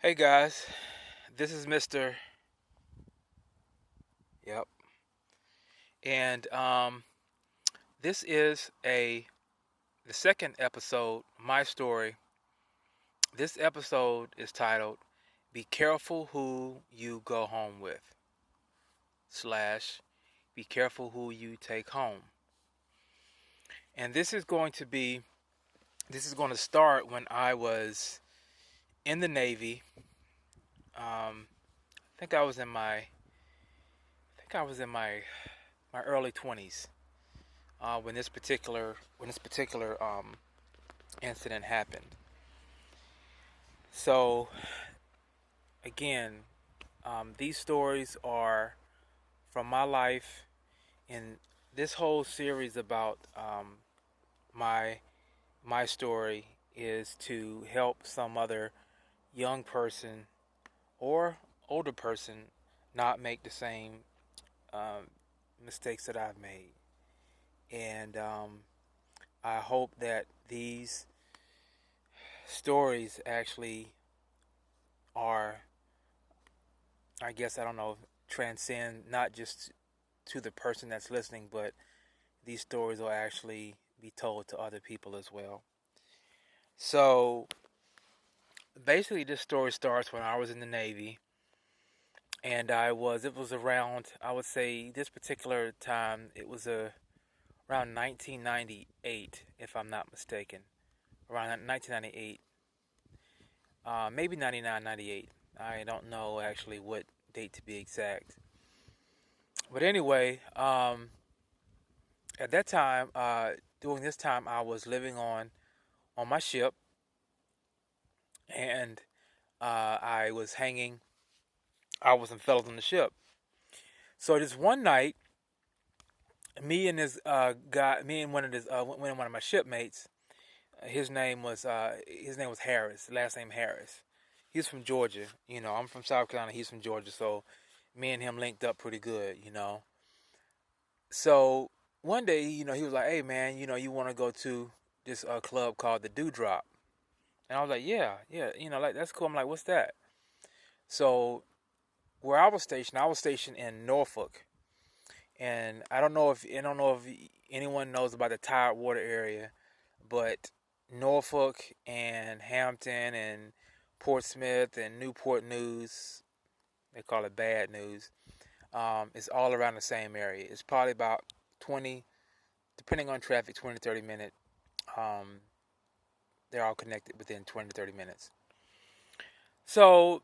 Hey guys, this is Mr. Yep, and this is the second episode. My story. This episode is titled "Be Careful Who You Go Home With" slash "Be Careful Who You Take Home." And this is going to start when I was in the Navy. I think I was in my early 20s when this particular incident happened. So again, these stories are from my life, and this whole series about my my story is to help some other young person or older person not make the same um, mistakes that I've made, and I hope that these stories actually are, I guess I don't know, transcend not just to the person that's listening, but these stories will actually be told to other people as well. So basically, this story starts when I was in the Navy, and it was around, I would say, this particular time, it was around 1998, if I'm not mistaken. Around 1998, maybe 99, 98. I don't know actually what date to be exact. But anyway, at that time, during this time, I was living on my ship, and I was hanging. I was some fellows on the ship. So this one night, me and one of my shipmates. His name was Harris. Last name Harris. He's from Georgia. I'm from South Carolina. He's from Georgia. So me and him linked up pretty good. So one day, he was like, "Hey man, you want to go to this club called the Dewdrop?" And I was like, "Yeah, yeah, like that's cool." I'm like, "What's that?" So where I was stationed in Norfolk, and I don't know if anyone knows about the Tidewater area, but Norfolk and Hampton and Portsmouth and Newport News, they call it Bad News. It's all around the same area. It's probably about 20, depending on traffic, 20 to 30 minutes. Um, they're all connected within 20 to 30 minutes. So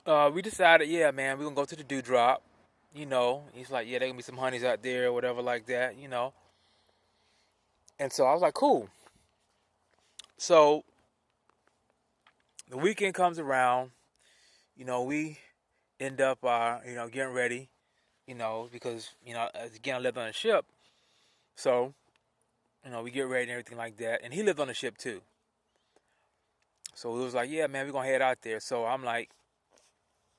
we decided, yeah, man, we're going to go to the Dewdrop. He's like, yeah, there going to be some honeys out there or whatever like that. And so I was like, cool. So the weekend comes around, we end up, getting ready, because, again, I lived on a ship. So, we get ready and everything like that. And he lived on the ship too. So it was like, yeah, man, we're going to head out there. So I'm like,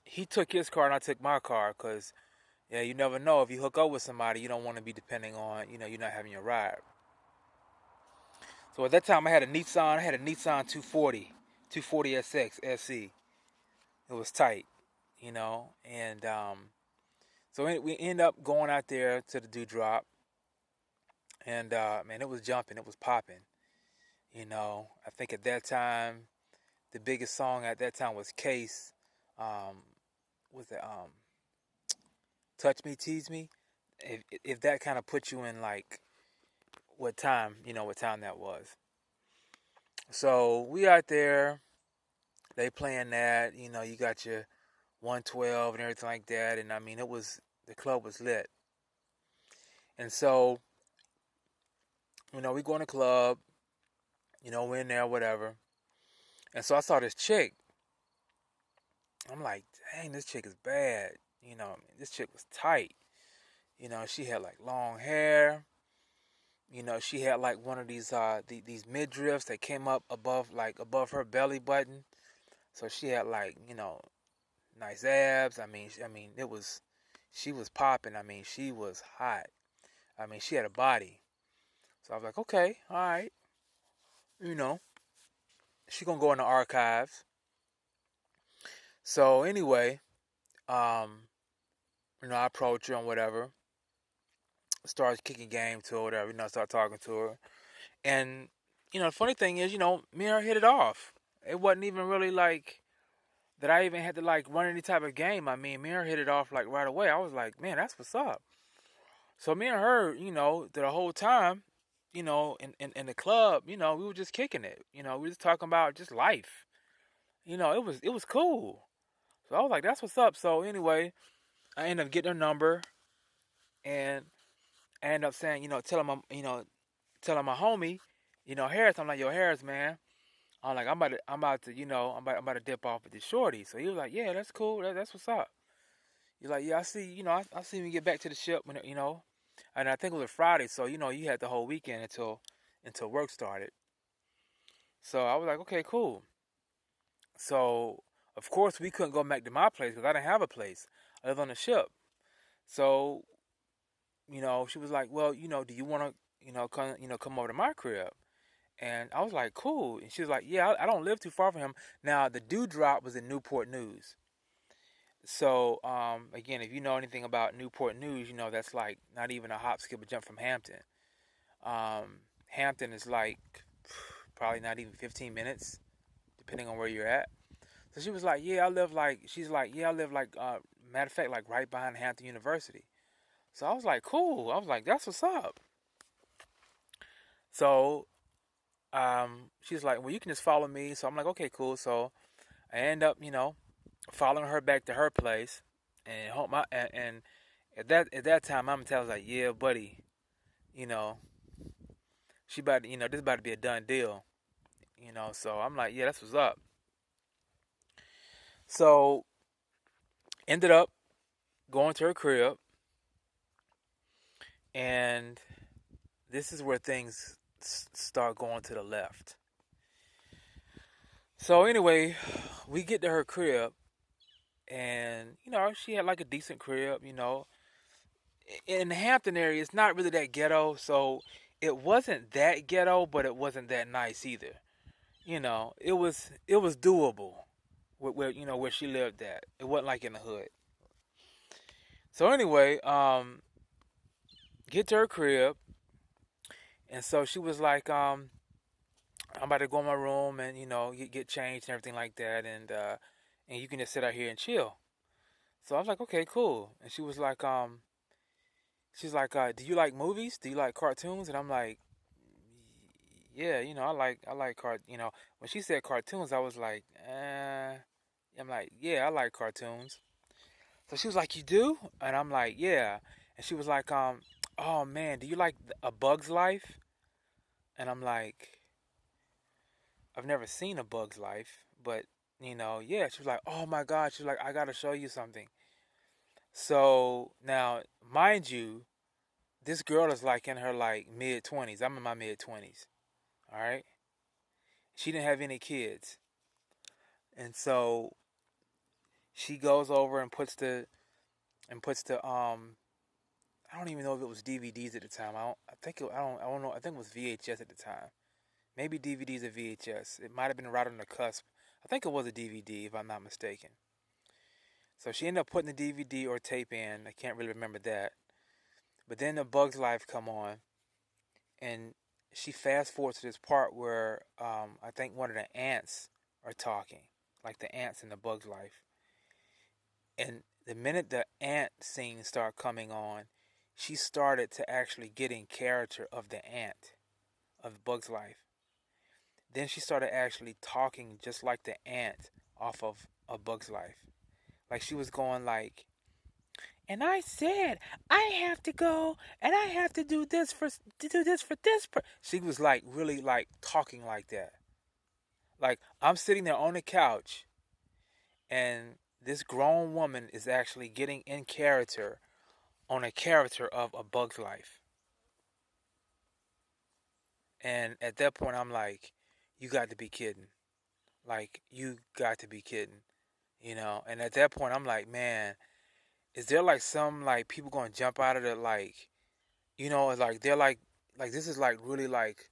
he took his car and I took my car because, yeah, you never know. If you hook up with somebody, you don't want to be depending on, you not having your ride. So at that time, I had a Nissan 240 SX SE. It was tight, and so we end up going out there to the Dewdrop, and man, it was jumping, it was popping. I think at that time, the biggest song at that time was Case. Um, was it Touch Me, Tease Me? If that kind of puts you in like what time that was. So we out there, they playing that. You got your 112 and everything like that, and I mean the club was lit. And so we go in the club, we're in there, whatever. And so I saw this chick. I'm like, dang, this chick is bad. This chick was tight. She had like long hair. She had like one of these midriffs that came up above her belly button. So she had like nice abs. I mean she was popping. I mean she was hot. I mean she had a body. So I was like, okay, all right. You know, she gonna go in the archives. So anyway, I approach her and whatever, start kicking game to her, whatever, start talking to her. And, the funny thing is, me and her hit it off. It wasn't even really like that I even had to like run any type of game. I mean, me and her hit it off like right away. I was like, man, that's what's up. So me and her, the whole time, in the club, we were just kicking it. We were just talking about just life. It was cool. So I was like, that's what's up. So anyway, I ended up getting her number, and I ended up saying, telling my homie, Harris. I'm like, yo, Harris, man. I'm about to dip off with this shorty. So he was like, yeah, that's cool. That's what's up. He's like, yeah, I see. I see when you get back to the ship when and I think it was a Friday. So you had the whole weekend until work started. So I was like, okay, cool. So of course we couldn't go back to my place because I didn't have a place. I lived on the ship. So she was like, well, do you want to come over to my crib? And I was like, cool. And she was like, yeah, I don't live too far from him. Now, the Dewdrop was in Newport News. So, again, if you know anything about Newport News, that's like not even a hop, skip, or jump from Hampton. Hampton is like probably not even 15 minutes, depending on where you're at. So she was like, yeah, I live like, matter of fact, like right behind Hampton University. So I was like, cool. I was like, that's what's up. So she's like, well, you can just follow me. So I'm like, okay, cool. So I end up, following her back to her place, and at that time, I'm telling her like, yeah, buddy, you know, she about to, this about to be a done deal, So I'm like, yeah, that's what's up. So ended up going to her crib, and this is where things start going to the left. So anyway, we get to her crib, and she had like a decent crib. In the Hampton area, it's not really that ghetto, so it wasn't that ghetto, but it wasn't that nice either. It was doable where she lived at. It wasn't like in the hood. So anyway, get to her crib, and so she was like, I'm about to go in my room and get changed and everything like that, and you can just sit out here and chill. So I was like, okay, cool. And she's like, do you like movies? Do you like cartoons? And I'm like, yeah, I like cart. When she said cartoons, I was like, I'm like, yeah, I like cartoons. So she was like, you do? And I'm like, yeah. And she was like, oh man, do you like A Bug's Life? And I'm like, I've never seen A Bug's Life, but yeah. She was like, oh my God. She was like, I gotta show you something. So now, mind you, this girl is like in her like mid-20s. I'm in my mid-20s. All right. She didn't have any kids, and so she goes over and puts the. I don't even know if it was DVDs at the time. I don't know. I think it was VHS at the time. Maybe DVDs or VHS. It might have been right on the cusp. I think it was a DVD if I'm not mistaken. So she ended up putting the DVD or tape in. I can't really remember that. But then the Bug's Life come on, and she fast forwards to this part where I think one of the ants are talking, like the ants in the Bug's Life. And the minute the ant scenes start coming on, she started to actually get in character of the ant of Bug's Life. Then she started actually talking just like the ant off of A Bug's Life. Like she was going like, and I said I have to go and I have to do this for this. She was like really like talking like that. Like I'm sitting there on the couch, and this grown woman is actually getting in character on a character of A Bug's Life. And at that point, I'm like, you got to be kidding. Like, you got to be kidding. And at that point, I'm like, man, is there like some like people going to jump out of the like, like they're like this is like really like,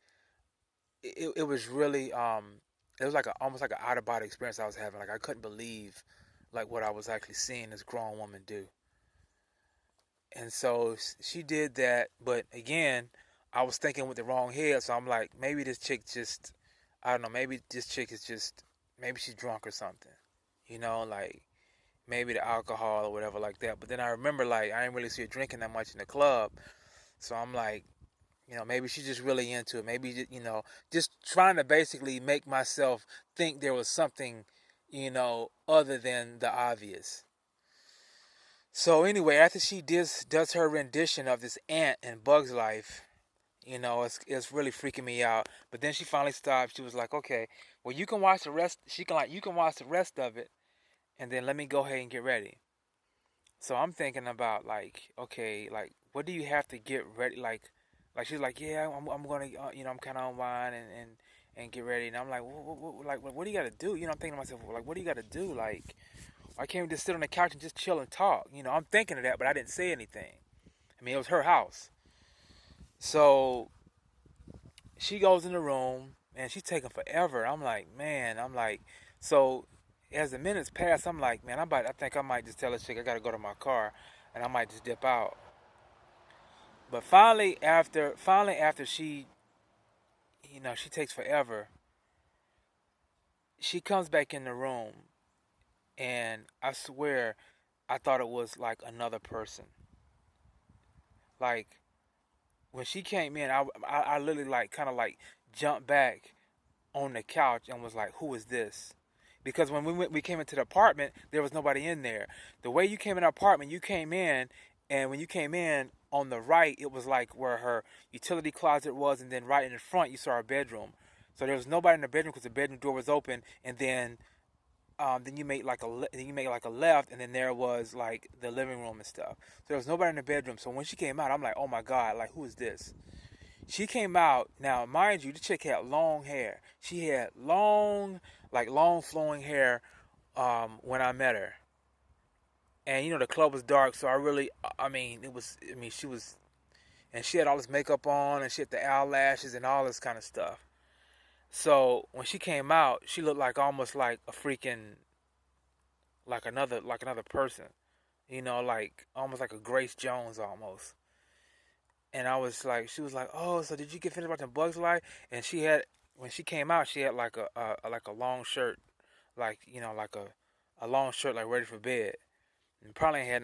it was really, it was like almost like an out of body experience I was having. Like, I couldn't believe like what I was actually seeing this grown woman do. And so she did that, but again, I was thinking with the wrong head. So I'm like, maybe this chick just, I don't know, maybe this chick is just, maybe she's drunk or something, like maybe the alcohol or whatever like that. But then I remember, like, I didn't really see her drinking that much in the club. So I'm like, maybe she's just really into it. Maybe, just trying to basically make myself think there was something, other than the obvious. So anyway, after she does her rendition of this ant in Bug's Life, it's really freaking me out. But then she finally stopped. She was like, "Okay, well, you can watch the rest." You can watch the rest of it, and then let me go ahead and get ready. So I'm thinking about, like, okay, like, what do you have to get ready? Like she's like, "Yeah, I'm gonna, I'm kind of unwind and get ready." And I'm like, what do you got to do? I'm thinking to myself, like, what do you got to do? Like, I can't just sit on the couch and just chill and talk. I'm thinking of that, but I didn't say anything. I mean, it was her house. So she goes in the room and she's taking forever. I'm like, man, so as the minutes pass, I'm like, man, I think I might just tell this chick I gotta go to my car and I might just dip out. But finally after she, she takes forever, she comes back in the room and I swear I thought it was like another person. Like, when she came in, I literally like kind of like jumped back on the couch and was like, "Who is this?" Because when we came into the apartment, there was nobody in there. The way you came in the apartment, you came in, and when you came in on the right, it was like where her utility closet was, and then right in the front, you saw her bedroom. So there was nobody in the bedroom because the bedroom door was open, and then you made like a left, and then there was like the living room and stuff. So there was nobody in the bedroom. So when she came out, I'm like, oh my god, like, who is this? She came out. Now, mind you, the chick had long hair. She had long flowing hair when I met her. And the club was dark, so she was, and she had all this makeup on, and she had the eyelashes and all this kind of stuff. So when she came out, she looked like almost like a freaking, like another person, like almost like a Grace Jones almost. And I was like, she was like, "Oh, so did you get finished watching Bugs Life?" And when she came out, she had like a long shirt, like a long shirt, like ready for bed, and probably ain't had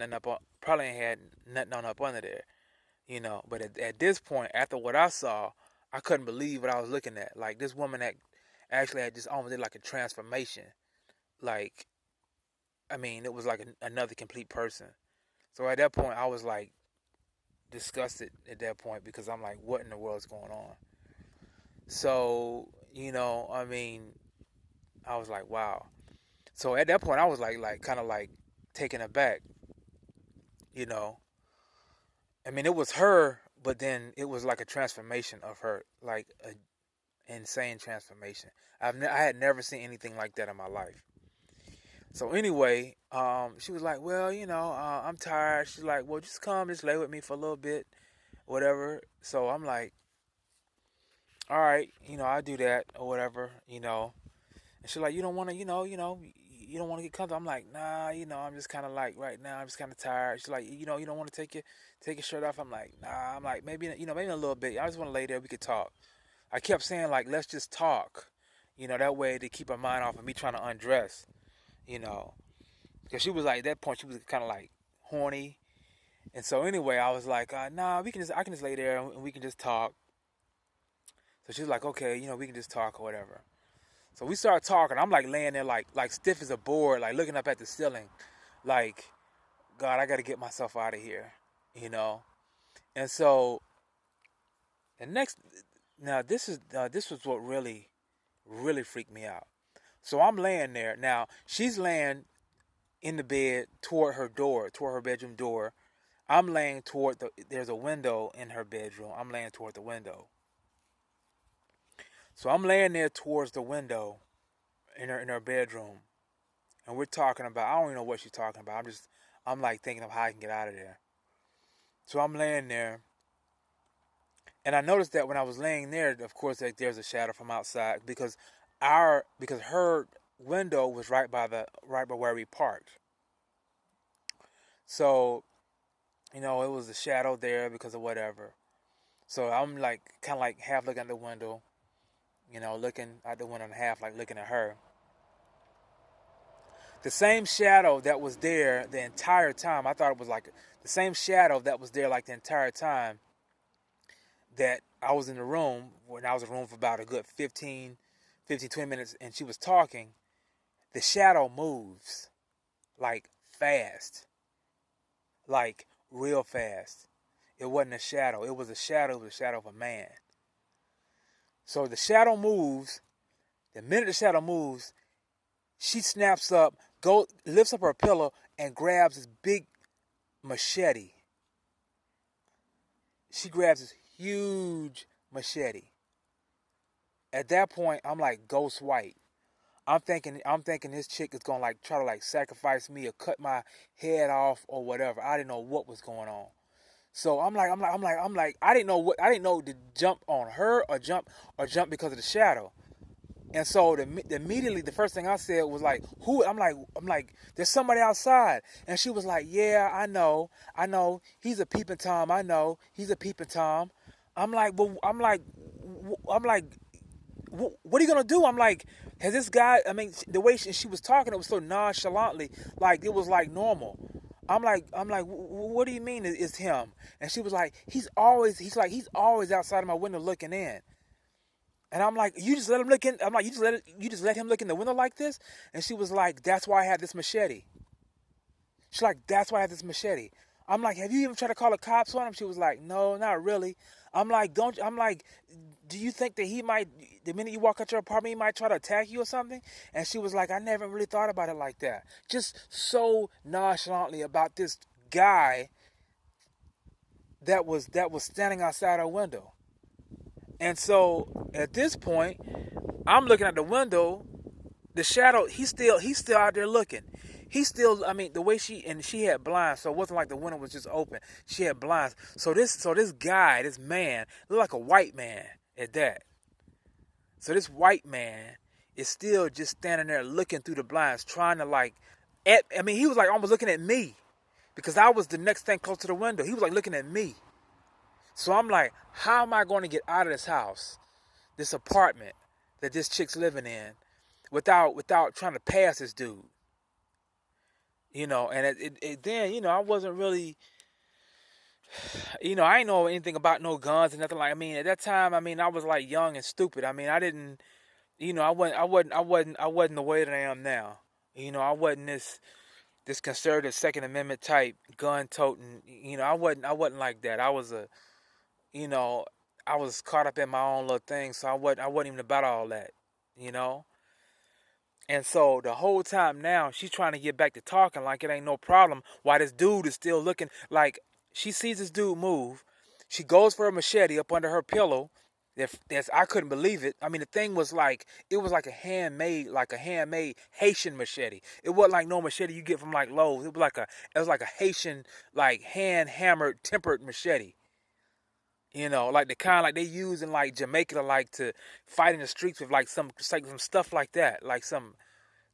nothing on up under there, But at this point, after what I saw, I couldn't believe what I was looking at. Like, this woman that actually had just almost did like a transformation. Like, I mean, it was like another complete person. So at that point, I was like disgusted at that point because I'm like, what in the world is going on? So, I was like, wow. So at that point, I was like kind of like taken aback, you know. I mean, it was her, but then it was like a transformation of her, like a insane transformation. I had never seen anything like that in my life. So anyway, she was like, well, I'm tired. She's like, well, just come, just lay with me for a little bit, whatever. So I'm like, all right, I'll do that or whatever. And she's like, you don't want to, you don't want to get comfortable. I'm like, nah, I'm just kind of like right now, I'm just kind of tired. She's like, you don't want to take your shirt off. I'm like, nah. I'm like, maybe, maybe in a little bit. I just want to lay there. We could talk. I kept saying like, let's just talk, that way to keep her mind off of me trying to undress, you know, because she was like, at that point, she was kind of like horny. And so anyway, I was like, nah, I can just lay there and we can just talk. So she was like, okay, we can just talk or whatever. So we started talking. I'm like laying there like stiff as a board, like looking up at the ceiling, like, God, I got to get myself out of here. And so the next, now this was what really freaked me out. So I'm laying there. Now she's laying in the bed toward her bedroom door. I'm laying there's a window in her bedroom. I'm laying toward the window. So I'm laying there towards the window in her bedroom. And we're talking about, I don't even know what she's talking about. I'm like thinking of how I can get out of there. So I'm laying there. And I noticed that when I was laying there, of course, like there's a shadow from outside because her window was right by where we parked. So, it was a shadow there because of whatever. So I'm like kind of like half looking at the window, looking out the window and half like looking at her. The same shadow that was there the entire time, I thought it was like the same shadow that was there like the entire time that I was in the room, when I was in the room for about a good 20 minutes, and she was talking. The shadow moves like fast, like real fast. It wasn't a shadow. It was a shadow. It was a shadow of a man. So the shadow moves. The minute the shadow moves, she snaps up, lifts up her pillow, and grabs this big machete. She grabs this huge machete. At that point, I'm like ghost white. I'm thinking this chick is gonna like try to like sacrifice me or cut my head off or whatever. I didn't know what was going on. So I didn't know to jump on her or jump because of the shadow. And so immediately the first thing I said was like, "Who?" I'm like, "There's somebody outside." And she was like, "Yeah, I know. He's a peeping tom. I know he's a peeping tom." I'm like, "Well, I'm like, what are you gonna do?" I'm like, "Has this guy?" I mean, the way she was talking, it was so nonchalantly, like it was like normal. I'm like, what do you mean it's him? And she was like, he's always outside of my window looking in. And I'm like, you just let him look in. I'm like, you just let him look in the window like this? And she was like, that's why I had this machete. She's like, that's why I had this machete. I'm like, have you even tried to call the cops on him? She was like, no, not really. I'm like, do you think that he might, the minute you walk out your apartment, he might try to attack you or something? And she was like, I never really thought about it like that. Just so nonchalantly about this guy that was standing outside our window. And so at this point, I'm looking at the window. The shadow, he's still out there looking. He's still, I mean, the way she had blinds, so it wasn't like the window was just open. She had blinds. So this guy, this man, looked like a white man at that. So this white man is still just standing there looking through the blinds, trying to he was like almost looking at me because I was the next thing close to the window. He was like looking at me. So I'm like, how am I going to get out of this house, this apartment that this chick's living in, without trying to pass this dude? And then, I wasn't really, I didn't know anything about no guns and nothing like. I mean, at that time, I mean, I was like young and stupid. I mean, I didn't, I wasn't the way that I am now. I wasn't this conservative Second Amendment type gun toting. I wasn't like that. You know, I was caught up in my own little thing, so I wasn't even about all that. You know. And so the whole time now, she's trying to get back to talking like it ain't no problem. While this dude is still looking like she sees this dude move. She goes for a machete up under her pillow. I couldn't believe it. I mean, the thing was like, it was like a handmade Haitian machete. It wasn't like no machete you get from like Lowe's. It was like a Haitian, like hand hammered, tempered machete. Like the kind like they use in like Jamaica to fight in the streets with like some stuff like that, like some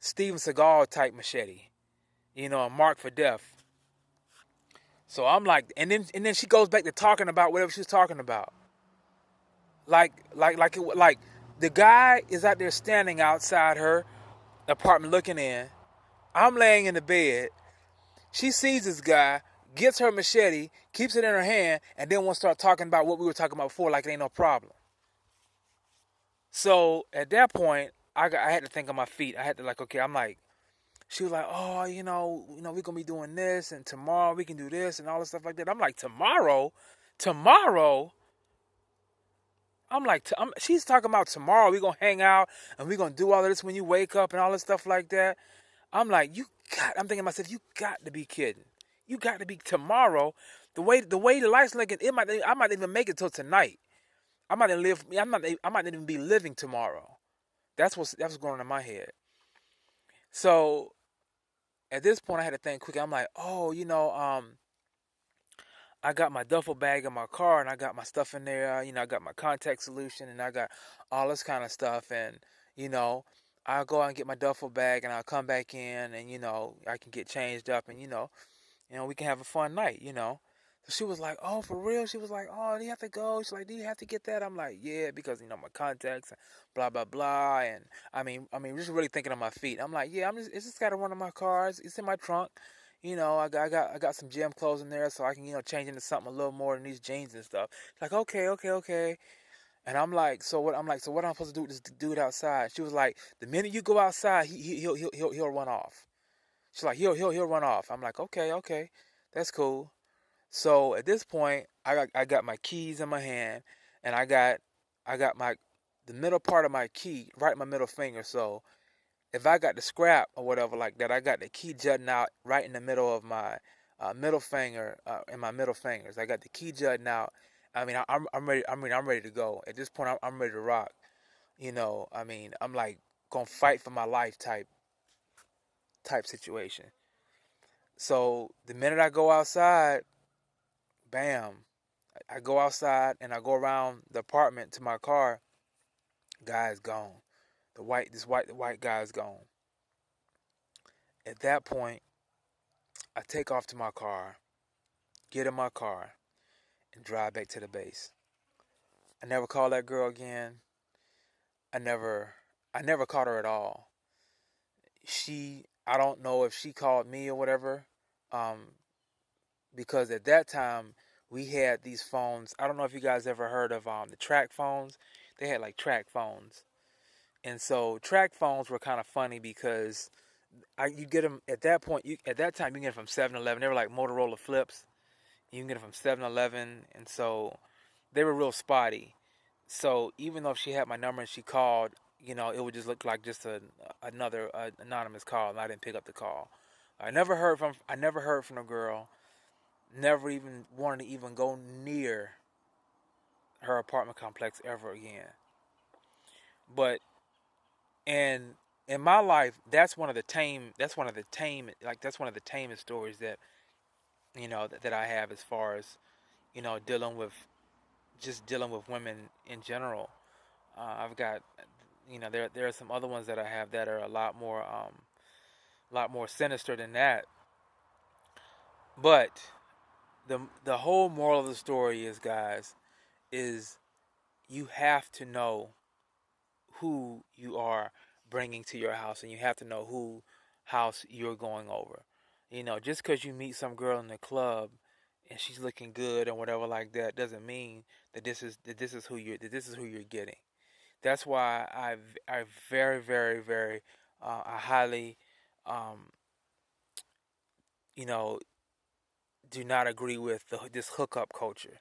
Steven Seagal type machete, a mark for death. So I'm like, and then she goes back to talking about whatever she was talking about. Like the guy is out there standing outside her apartment looking in. I'm laying in the bed. She sees this guy, gets her machete, keeps it in her hand, and then wants to start talking about what we were talking about before, like it ain't no problem. So at that point, I had to think on my feet. I had to okay, I'm like, she was like, oh, we're gonna be doing this, and tomorrow we can do this and all this stuff like that. I'm like, tomorrow. I'm like, she's talking about tomorrow. We're gonna hang out and we're gonna do all of this when you wake up and all this stuff like that. I'm like, I'm thinking to myself, you got to be kidding. You got to be tomorrow. The way the lights looking, I might even make it till tonight. I might live. I might not even be living tomorrow. That's what's going on in my head. So at this point, I had to think quick. I'm like, oh, I got my duffel bag in my car, and I got my stuff in there. I got my contact solution, and I got all this kind of stuff, and you know, I'll go out and get my duffel bag, and I'll come back in, and I can get changed up, and we can have a fun night. So she was like, "Oh, for real?" She was like, "Oh, do you have to go?" She's like, "Do you have to get that?" I'm like, "Yeah, because my contacts, and blah blah blah." And just really thinking on my feet. I'm like, "Yeah, it's just got to one of my cars. It's in my trunk. I got some gym clothes in there, so I can change into something a little more than these jeans and stuff." She's like, "Okay, okay, okay." And I'm like, "So what?" I'm like, "So what am I supposed to do with this dude outside?" She was like, "The minute you go outside, he'll run off." She's like, "He'll run off." I'm like, "Okay, okay, that's cool." So at this point, I got my keys in my hand, and I got the middle part of my key right in my middle finger. So if I got the scrap or whatever like that, I got the key jutting out right in the middle of my middle finger, in my middle fingers. I got the key jutting out. I'm ready. I'm ready to go. At this point, I'm ready to rock. I'm like gonna fight for my life type situation. So the minute I go outside, bam, I go outside and I go around the apartment to my car. Guy's gone. The white guy's gone. At that point, I take off to my car, get in my car, and drive back to the base. I never called that girl again. I never, I never caught her at all. I don't know if she called me or whatever, um, because at that time we had these phones. I don't know if you guys ever heard of the track phones. They had like track phones. And so track phones were kind of funny because you get them at that point. At that time you can get them from 7-Eleven. They were like Motorola flips. You can get them from 7-Eleven, and so they were real spotty. So even though she had my number and she called, it would just look like just another anonymous call, and I didn't pick up the call. I never heard from the girl. Never even wanted to even go near her apartment complex ever again. But and in my life, that's one of the tamest stories that that I have, as far as dealing with just dealing with women in general. I've got there are some other ones that I have that are a lot more sinister than that. But the whole moral of the story is, guys, is you have to know who you are bringing to your house, and you have to know who house you're going over. Just because you meet some girl in the club and she's looking good or whatever like that doesn't mean that this is who you're getting. That's why I very, very, very I highly um, you know do not agree with this hookup culture,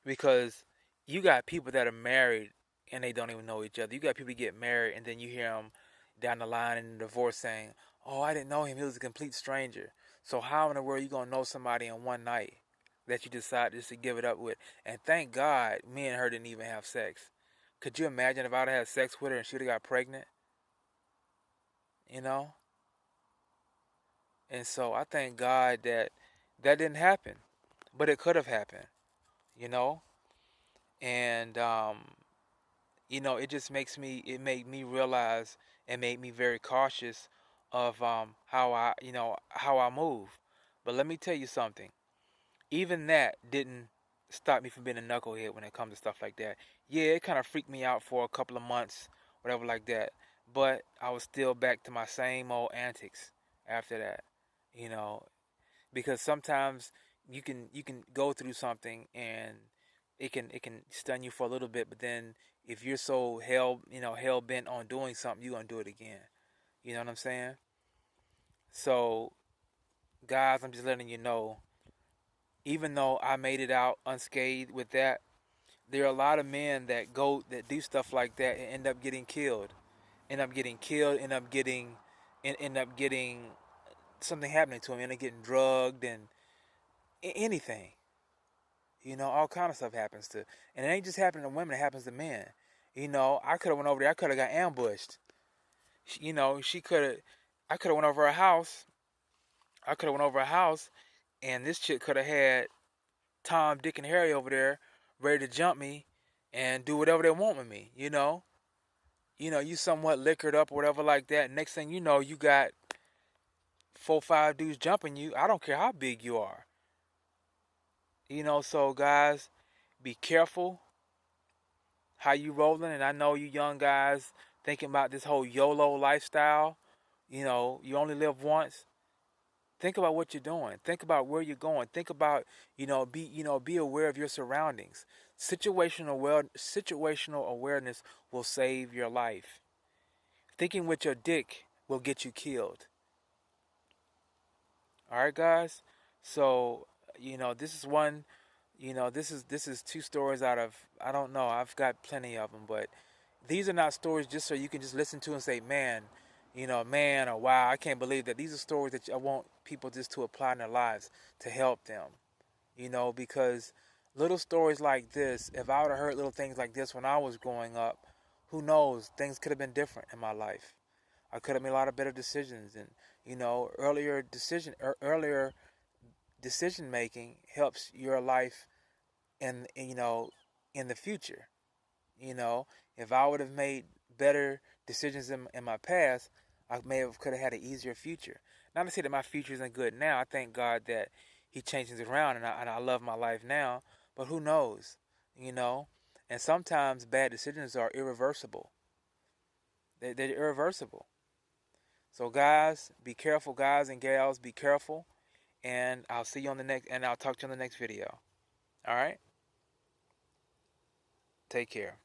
because you got people that are married and they don't even know each other. You got people get married and then you hear them down the line in the divorce saying, "Oh, I didn't know him. He was a complete stranger." So how in the world are you gonna know somebody in one night that you decide just to give it up with? And thank God, me and her didn't even have sex. Could you imagine if I'd had sex with her and she'd have got pregnant? You know. And so I thank God that that didn't happen, but it could have happened. You know. And it just made me realize and made me very cautious of how I move. But let me tell you something. Even that didn't stop me from being a knucklehead when it comes to stuff like that. Yeah, it kind of freaked me out for a couple of months, whatever like that. But I was still back to my same old antics after that. You know, because sometimes you can go through something and it can stun you for a little bit, but then if you're so hell bent on doing something, you're gonna do it again. You know what I'm saying? So, guys, I'm just letting you know, even though I made it out unscathed with that, there are a lot of men that do stuff like that and end up getting killed. End up getting something happening to them, end up getting drugged and anything. All kind of stuff happens to, and it ain't just happening to women; it happens to men. I could have went over there. I could have got ambushed. She could have. I could have went over her house. I could have went over her house, and this chick could have had Tom, Dick, and Harry over there, ready to jump me, and do whatever they want with me. you somewhat liquored up or whatever like that. Next thing you know, you got 4, 5 dudes jumping you. I don't care how big you are. So guys, be careful how you rolling. And I know you young guys thinking about this whole YOLO lifestyle. You only live once. Think about what you're doing. Think about where you're going. Think about, be aware of your surroundings. Situational awareness will save your life. Thinking with your dick will get you killed. All right, guys. So, this is one. This is 2 stories out of, I don't know. I've got plenty of them, but these are not stories just so you can just listen to and say, man, man, or wow, I can't believe that. These are stories that I want people just to apply in their lives to help them. Because little stories like this, if I would have heard little things like this when I was growing up, who knows, things could have been different in my life. I could have made a lot of better decisions, and earlier decision making helps your life in the future. If I would have made better decisions in my past, I could have had an easier future. Not to say that my future isn't good now. I thank God that He changes it around, and I love my life now. But who knows, you know? And sometimes bad decisions are irreversible. They're irreversible. So guys, be careful, guys and gals. Be careful, and I'll see you on the next. And I'll talk to you on the next video. All right. Take care.